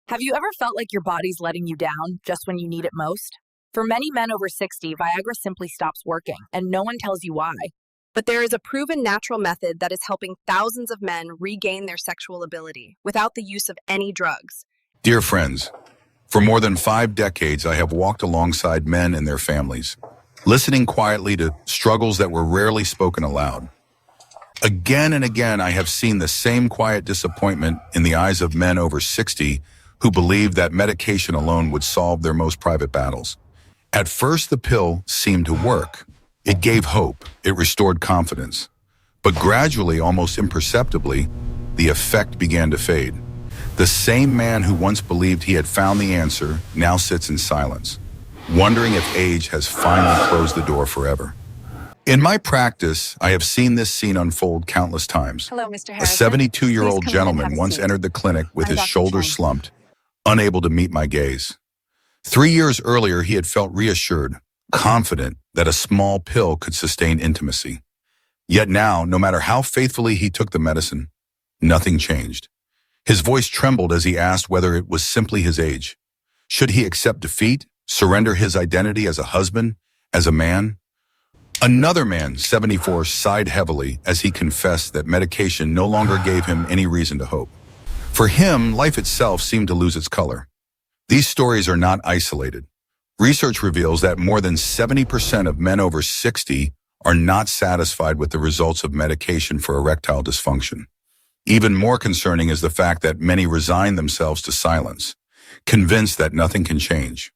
Have you ever felt like your body's letting you down just when you need it most? For many men over 60, Viagra simply stops working, and no one tells you why. But there is a proven natural method that is helping thousands of men regain their sexual ability without the use of any drugs. Dear friends, for more than 5 decades, I have walked alongside men and their families, listening quietly to struggles that were rarely spoken aloud. Again and again, I have seen the same quiet disappointment in the eyes of men over 60 who believed that medication alone would solve their most private battles. At first, the pill seemed to work. It gave hope. It restored confidence. But gradually, almost imperceptibly, the effect began to fade. The same man who once believed he had found the answer now sits in silence, wondering if age has finally closed the door forever. In my practice, I have seen this scene unfold countless times. Hello, Mr. A Harrison. 72-year-old Please come in and have gentleman a once seat. entered the clinic with I'm his Dr. shoulders Chang. slumped, unable to meet my gaze. 3 years earlier, he had felt reassured, confident that a small pill could sustain intimacy. Yet now, no matter how faithfully he took the medicine, nothing changed. His voice trembled as he asked whether it was simply his age. Should he accept defeat, surrender his identity as a husband, as a man? Another man, 74, sighed heavily as he confessed that medication no longer gave him any reason to hope. For him, life itself seemed to lose its color. These stories are not isolated. Research reveals that more than 70% of men over 60 are not satisfied with the results of medication for erectile dysfunction. Even more concerning is the fact that many resign themselves to silence, convinced that nothing can change.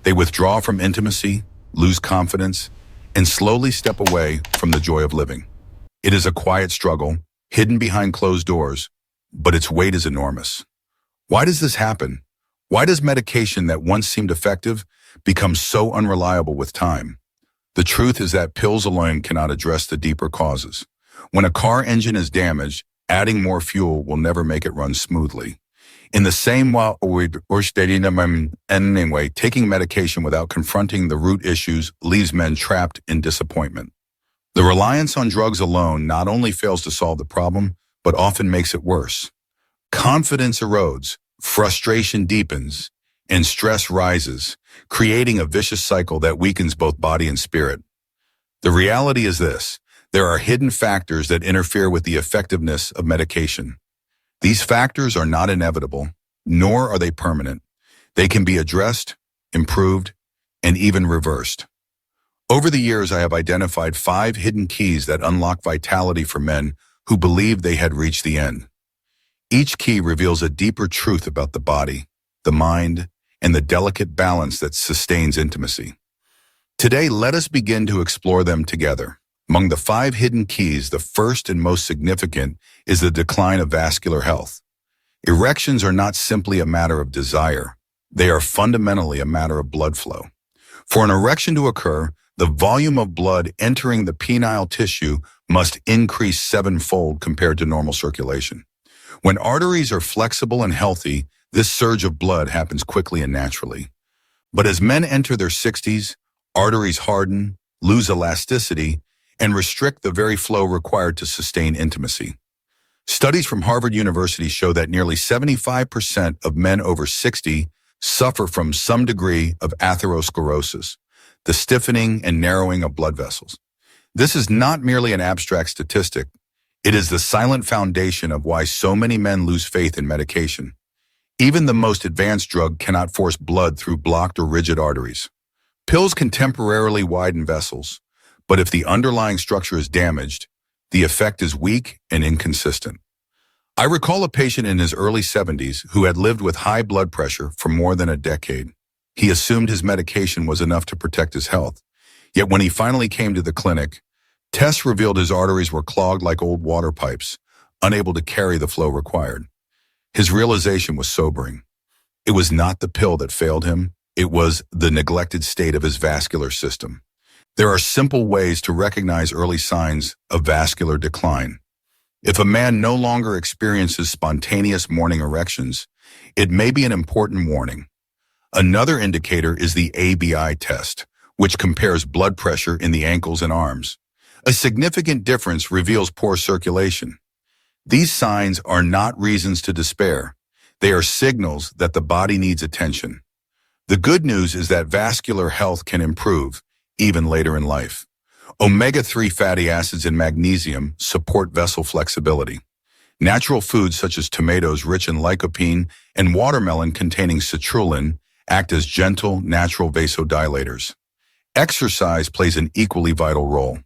They withdraw from intimacy, lose confidence, and slowly step away from the joy of living. It is a quiet struggle, hidden behind closed doors, but its weight is enormous. Why does this happen? Why does medication that once seemed effective become so unreliable with time? The truth is that pills alone cannot address the deeper causes. When a car engine is damaged, adding more fuel will never make it run smoothly. In the same way, taking medication without confronting the root issues leaves men trapped in disappointment. The reliance on drugs alone not only fails to solve the problem, but often makes it worse. Confidence erodes, frustration deepens, and stress rises, creating a vicious cycle that weakens both body and spirit. The reality is this: there are hidden factors that interfere with the effectiveness of medication. These factors are not inevitable, nor are they permanent. They can be addressed, improved, and even reversed. Over the years, I have identified 5 hidden keys that unlock vitality for men who believed they had reached the end. Each key reveals a deeper truth about the body, the mind, and the delicate balance that sustains intimacy. Today, let us begin to explore them together. Among the 5 hidden keys, the first and most significant is the decline of vascular health. Erections are not simply a matter of desire. They are fundamentally a matter of blood flow. For an erection to occur, the volume of blood entering the penile tissue must increase 7-fold compared to normal circulation. When arteries are flexible and healthy, this surge of blood happens quickly and naturally. But as men enter their 60s, arteries harden, lose elasticity, and restrict the very flow required to sustain intimacy. Studies from Harvard University show that nearly 75% of men over 60 suffer from some degree of atherosclerosis, the stiffening and narrowing of blood vessels. This is not merely an abstract statistic. It is the silent foundation of why so many men lose faith in medication. Even the most advanced drug cannot force blood through blocked or rigid arteries. Pills can temporarily widen vessels, but if the underlying structure is damaged, the effect is weak and inconsistent. I recall a patient in his early 70s who had lived with high blood pressure for more than a decade. He assumed his medication was enough to protect his health. Yet when he finally came to the clinic, tests revealed his arteries were clogged like old water pipes, unable to carry the flow required. His realization was sobering. It was not the pill that failed him. It was the neglected state of his vascular system. There are simple ways to recognize early signs of vascular decline. If a man no longer experiences spontaneous morning erections, it may be an important warning. Another indicator is the ABI test, which compares blood pressure in the ankles and arms. A significant difference reveals poor circulation. These signs are not reasons to despair. They are signals that the body needs attention. The good news is that vascular health can improve, even later in life. Omega-3 fatty acids and magnesium support vessel flexibility. Natural foods such as tomatoes rich in lycopene and watermelon containing citrulline act as gentle, natural vasodilators. Exercise plays an equally vital role.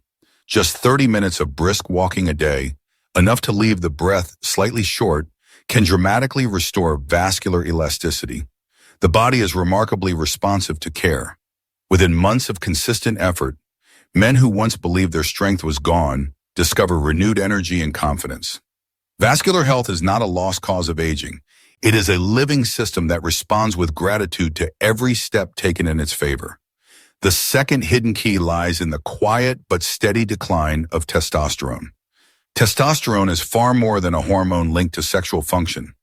Just 30 minutes of brisk walking a day, enough to leave the breath slightly short, can dramatically restore vascular elasticity. The body is remarkably responsive to care. Within months of consistent effort, men who once believed their strength was gone discover renewed energy and confidence. Vascular health is not a lost cause of aging. It is a living system that responds with gratitude to every step taken in its favor. The second hidden key lies in the quiet but steady decline of testosterone. Testosterone is far more than a hormone linked to sexual function.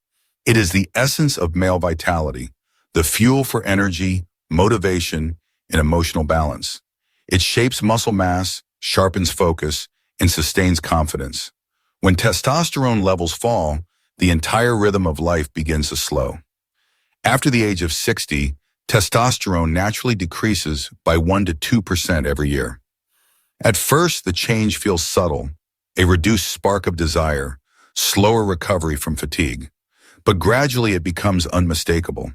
It is the essence of male vitality, the fuel for energy, motivation, and emotional balance. It shapes muscle mass, sharpens focus, and sustains confidence. When testosterone levels fall, the entire rhythm of life begins to slow. After the age of 60, testosterone naturally decreases by 1 to 2% every year. At first, the change feels subtle, a reduced spark of desire, slower recovery from fatigue. But gradually it becomes unmistakable.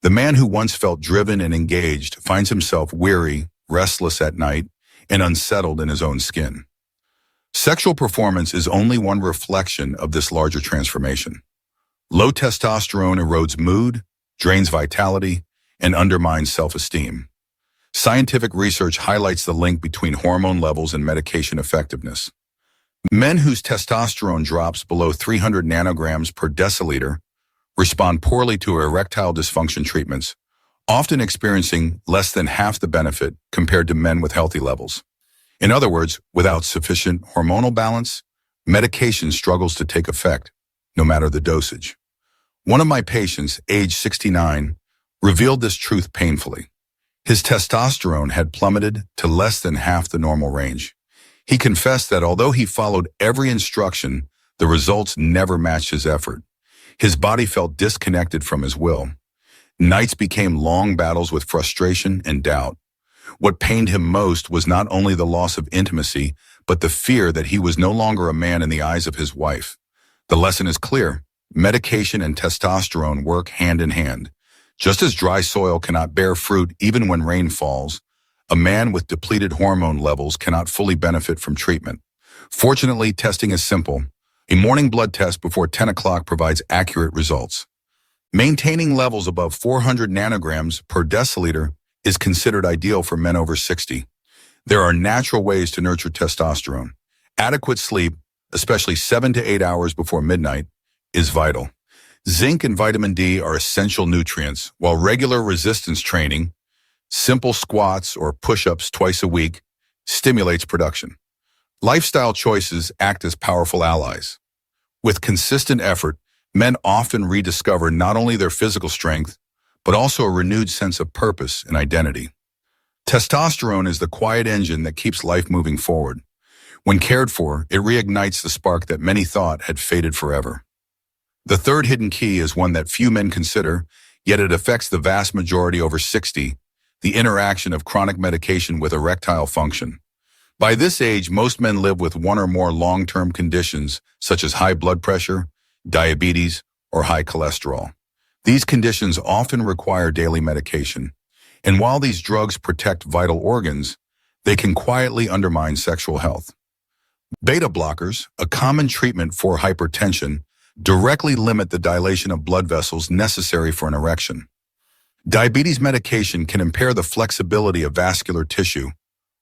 The man who once felt driven and engaged finds himself weary, restless at night, and unsettled in his own skin. Sexual performance is only one reflection of this larger transformation. Low testosterone erodes mood, drains vitality, and undermines self-esteem. Scientific research highlights the link between hormone levels and medication effectiveness. Men whose testosterone drops below 300 nanograms per deciliter respond poorly to erectile dysfunction treatments, often experiencing less than half the benefit compared to men with healthy levels. In other words, without sufficient hormonal balance, medication struggles to take effect, no matter the dosage. One of my patients, age 69, revealed this truth painfully. His testosterone had plummeted to less than half the normal range. He confessed that although he followed every instruction, the results never matched his effort. His body felt disconnected from his will. Nights became long battles with frustration and doubt. What pained him most was not only the loss of intimacy, but the fear that he was no longer a man in the eyes of his wife. The lesson is clear. Medication and testosterone work hand in hand. Just as dry soil cannot bear fruit even when rain falls, a man with depleted hormone levels cannot fully benefit from treatment. Fortunately, testing is simple. A morning blood test before 10 o'clock provides accurate results. Maintaining levels above 400 nanograms per deciliter is considered ideal for men over 60. There are natural ways to nurture testosterone. Adequate sleep, especially 7 to 8 hours before midnight, is vital. Zinc and vitamin D are essential nutrients, while regular resistance training, simple squats or push-ups twice a week, stimulates production. Lifestyle choices act as powerful allies. With consistent effort, men often rediscover not only their physical strength, but also a renewed sense of purpose and identity. Testosterone is the quiet engine that keeps life moving forward. When cared for, it reignites the spark that many thought had faded forever. The third hidden key is one that few men consider, yet it affects the vast majority over 60, the interaction of chronic medication with erectile function. By this age, most men live with one or more long-term conditions, such as high blood pressure, diabetes, or high cholesterol. These conditions often require daily medication, and while these drugs protect vital organs, they can quietly undermine sexual health. Beta blockers, a common treatment for hypertension, directly limit the dilation of blood vessels necessary for an erection. Diabetes medication can impair the flexibility of vascular tissue,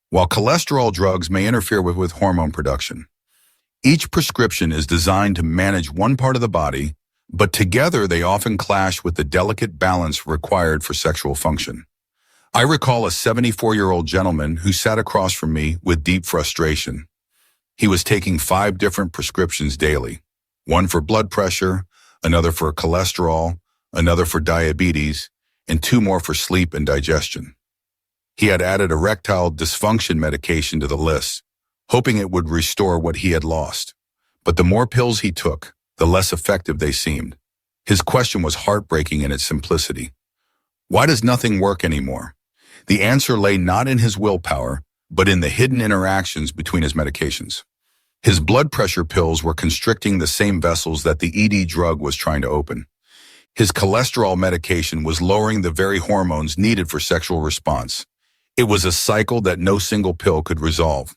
while cholesterol drugs may interfere with hormone production. Each prescription is designed to manage one part of the body, but together they often clash with the delicate balance required for sexual function. I recall a 74-year-old gentleman who sat across from me with deep frustration. He was taking 5 different prescriptions daily, one for blood pressure, another for cholesterol, another for diabetes, and 2 more for sleep and digestion. He had added erectile dysfunction medication to the list, hoping it would restore what he had lost. But the more pills he took, the less effective they seemed. His question was heartbreaking in its simplicity. Why does nothing work anymore? The answer lay not in his willpower, but in the hidden interactions between his medications. His blood pressure pills were constricting the same vessels that the ED drug was trying to open. His cholesterol medication was lowering the very hormones needed for sexual response. It was a cycle that no single pill could resolve.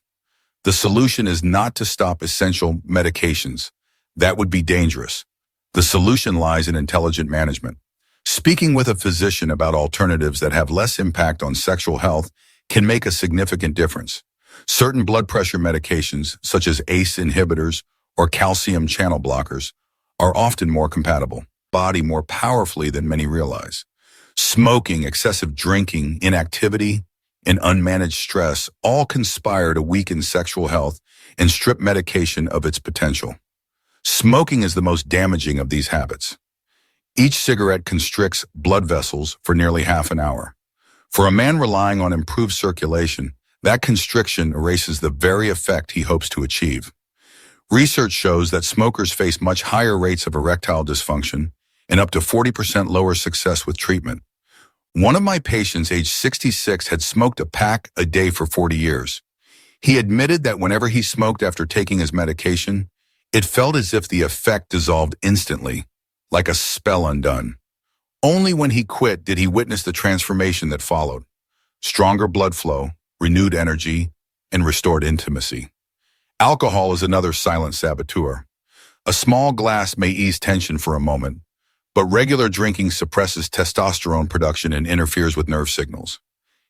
The solution is not to stop essential medications. That would be dangerous. The solution lies in intelligent management. Speaking with a physician about alternatives that have less impact on sexual health can make a significant difference. Certain blood pressure medications, such as ACE inhibitors or calcium channel blockers, are often more compatible, body more powerfully than many realize. Smoking, excessive drinking, inactivity, and unmanaged stress all conspire to weaken sexual health and strip medication of its potential. Smoking is the most damaging of these habits. Each cigarette constricts blood vessels for nearly half an hour. For a man relying on improved circulation, that constriction erases the very effect he hopes to achieve. Research shows that smokers face much higher rates of erectile dysfunction and up to 40% lower success with treatment. One of my patients, age 66, had smoked a pack a day for 40 years. He admitted that whenever he smoked after taking his medication, it felt as if the effect dissolved instantly, like a spell undone. Only when he quit did he witness the transformation that followed. Stronger blood flow, renewed energy, and restored intimacy. Alcohol is another silent saboteur. A small glass may ease tension for a moment, but regular drinking suppresses testosterone production and interferes with nerve signals.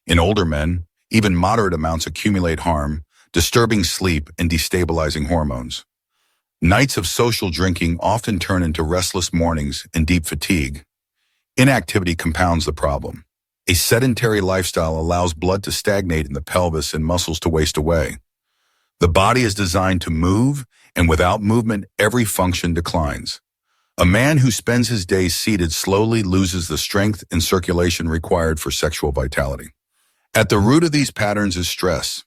In older men, even moderate amounts accumulate harm, disturbing sleep and destabilizing hormones. Nights of social drinking often turn into restless mornings and deep fatigue. Inactivity compounds the problem. A sedentary lifestyle allows blood to stagnate in the pelvis and muscles to waste away. The body is designed to move, and without movement, every function declines. A man who spends his days seated slowly loses the strength and circulation required for sexual vitality. At the root of these patterns is stress.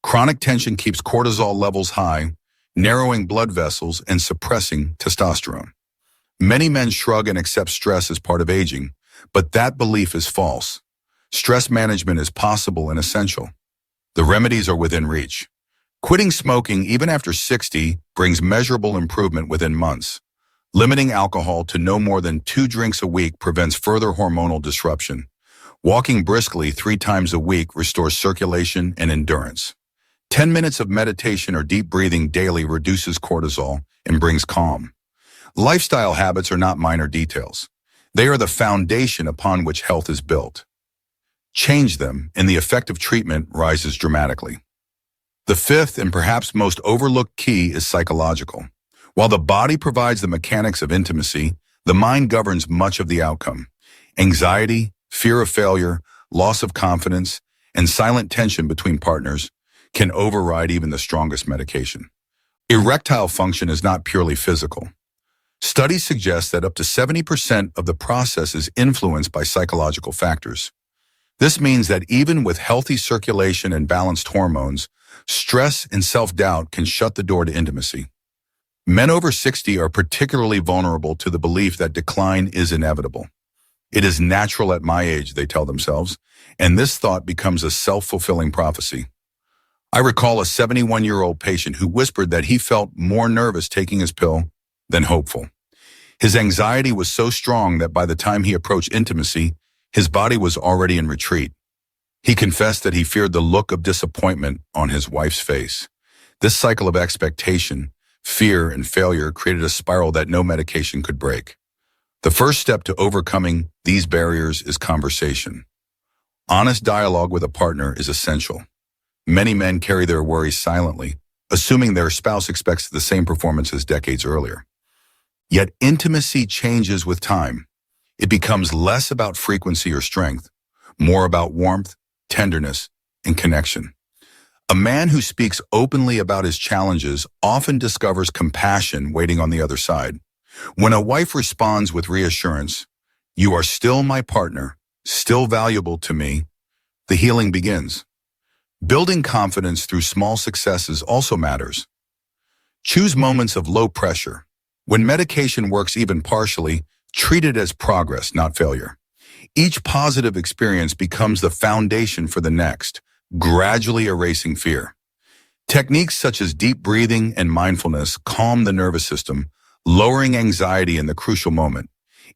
Chronic tension keeps cortisol levels high, narrowing blood vessels and suppressing testosterone. Many men shrug and accept stress as part of aging, but that belief is false. Stress management is possible and essential. The remedies are within reach. Quitting smoking, even after 60, brings measurable improvement within months. Limiting alcohol to no more than 2 drinks a week prevents further hormonal disruption. Walking briskly 3 times a week restores circulation and endurance. 10 minutes of meditation or deep breathing daily reduces cortisol and brings calm. Lifestyle habits are not minor details. They are the foundation upon which health is built. Change them, and the effect of treatment rises dramatically. The fifth and perhaps most overlooked key is psychological. While the body provides the mechanics of intimacy, the mind governs much of the outcome. Anxiety, fear of failure, loss of confidence, and silent tension between partners can override even the strongest medication. Erectile function is not purely physical. Studies suggest that up to 70% of the process is influenced by psychological factors. This means that even with healthy circulation and balanced hormones, stress and self-doubt can shut the door to intimacy. Men over 60 are particularly vulnerable to the belief that decline is inevitable. It is natural at my age, they tell themselves, and this thought becomes a self-fulfilling prophecy. I recall a 71-year-old patient who whispered that he felt more nervous taking his pill than hopeful. His anxiety was so strong that by the time he approached intimacy, his body was already in retreat. He confessed that he feared the look of disappointment on his wife's face. This cycle of expectation, fear, and failure created a spiral that no medication could break. The first step to overcoming these barriers is conversation. Honest dialogue with a partner is essential. Many men carry their worries silently, assuming their spouse expects the same performance as decades earlier. Yet intimacy changes with time. It becomes less about frequency or strength, more about warmth, tenderness, and connection. A man who speaks openly about his challenges often discovers compassion waiting on the other side. When a wife responds with reassurance, "You are still my partner, still valuable to me," the healing begins. Building confidence through small successes also matters. Choose moments of low pressure, When medication works even partially, treat it as progress, not failure. Each positive experience becomes the foundation for the next, gradually erasing fear. Techniques such as deep breathing and mindfulness calm the nervous system, lowering anxiety in the crucial moment.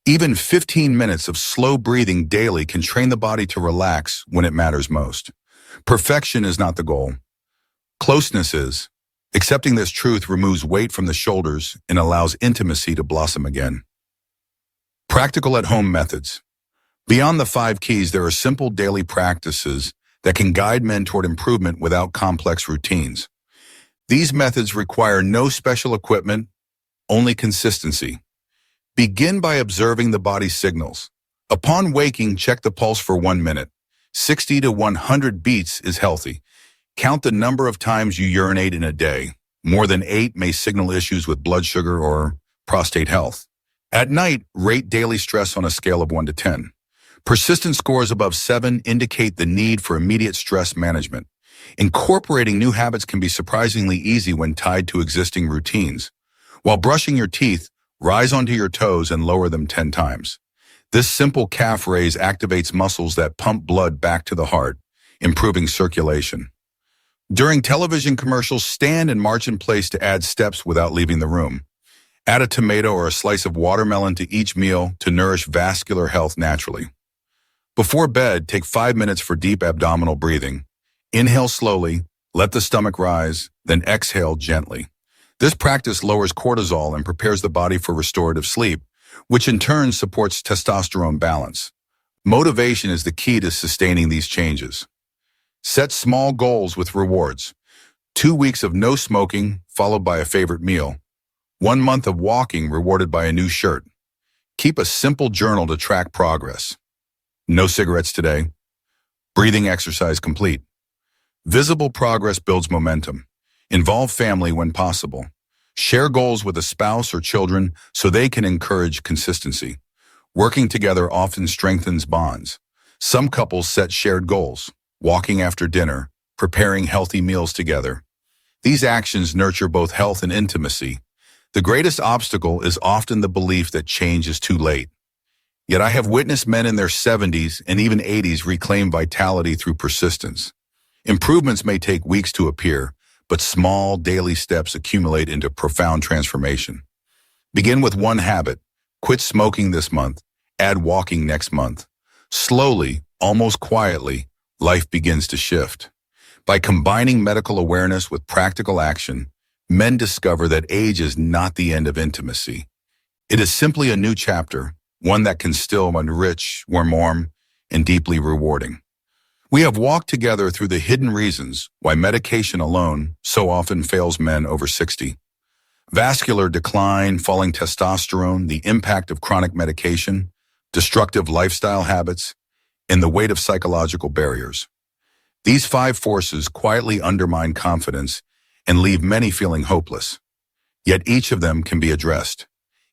Even 15 minutes of slow breathing daily can train the body to relax when it matters most. Perfection is not the goal. Closeness is. Accepting this truth removes weight from the shoulders and allows intimacy to blossom again. Practical at-home methods. Beyond the 5 keys, there are simple daily practices that can guide men toward improvement without complex routines. These methods require no special equipment, only consistency. Begin by observing the body's signals. Upon waking, check the pulse for 1 minute. 60 to 100 beats is healthy. Count the number of times you urinate in a day. More than 8 may signal issues with blood sugar or prostate health. At night, rate daily stress on a scale of 1 to 10. Persistent scores above 7 indicate the need for immediate stress management. Incorporating new habits can be surprisingly easy when tied to existing routines. While brushing your teeth, rise onto your toes and lower them 10 times. This simple calf raise activates muscles that pump blood back to the heart, improving circulation. During television commercials, stand and march in place to add steps without leaving the room. Add a tomato or a slice of watermelon to each meal to nourish vascular health naturally. Before bed, take 5 minutes for deep abdominal breathing. Inhale slowly, let the stomach rise, then exhale gently. This practice lowers cortisol and prepares the body for restorative sleep, which in turn supports testosterone balance. Motivation is the key to sustaining these changes. Set small goals with rewards. 2 weeks of no smoking, followed by a favorite meal. 1 month of walking, rewarded by a new shirt. Keep a simple journal to track progress. No cigarettes today. Breathing exercise complete. Visible progress builds momentum. Involve family when possible. Share goals with a spouse or children so they can encourage consistency. Working together often strengthens bonds. Some couples set shared goals, walking after dinner, preparing healthy meals together. These actions nurture both health and intimacy. The greatest obstacle is often the belief that change is too late. Yet I have witnessed men in their 70s and even 80s reclaim vitality through persistence. Improvements may take weeks to appear, but small daily steps accumulate into profound transformation. Begin with 1 habit. Quit smoking this month. Add walking next month. Slowly, almost quietly, life begins to shift. By combining medical awareness with practical action, men discover that age is not the end of intimacy. It is simply a new chapter, one that can still enrich, warm, and deeply rewarding. We have walked together through the hidden reasons why medication alone so often fails men over 60. Vascular decline, falling testosterone, the impact of chronic medication, destructive lifestyle habits, and the weight of psychological barriers. These 5 forces quietly undermine confidence and leave many feeling hopeless. Yet each of them can be addressed.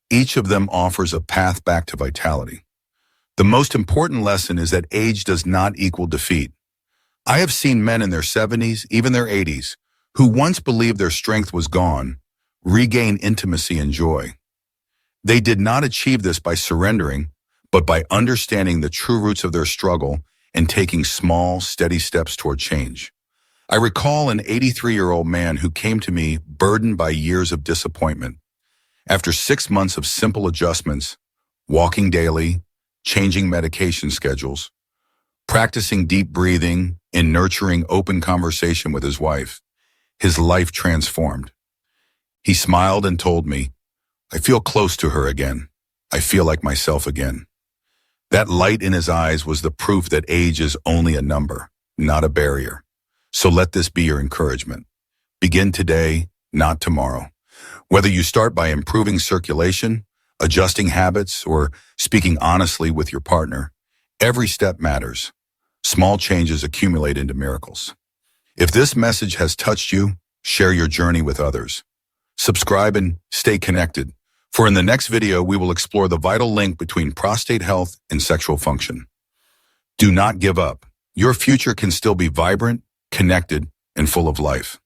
Each of them offers a path back to vitality. The most important lesson is that age does not equal defeat. I have seen men in their 70s, even their 80s, who once believed their strength was gone, regain intimacy and joy. They did not achieve this by surrendering, but by understanding the true roots of their struggle and taking small, steady steps toward change. I recall an 83-year-old man who came to me burdened by years of disappointment. After 6 months of simple adjustments, walking daily, changing medication schedules, practicing deep breathing, and nurturing open conversation with his wife, his life transformed. He smiled and told me, "I feel close to her again. I feel like myself again." That light in his eyes was the proof that age is only a number, not a barrier. So let this be your encouragement. Begin today, not tomorrow. Whether you start by improving circulation, adjusting habits, or speaking honestly with your partner, every step matters. Small changes accumulate into miracles. If this message has touched you, share your journey with others. Subscribe and stay connected, for in the next video we will explore the vital link between prostate health and sexual function. Do not give up. Your future can still be vibrant, connected, and full of life.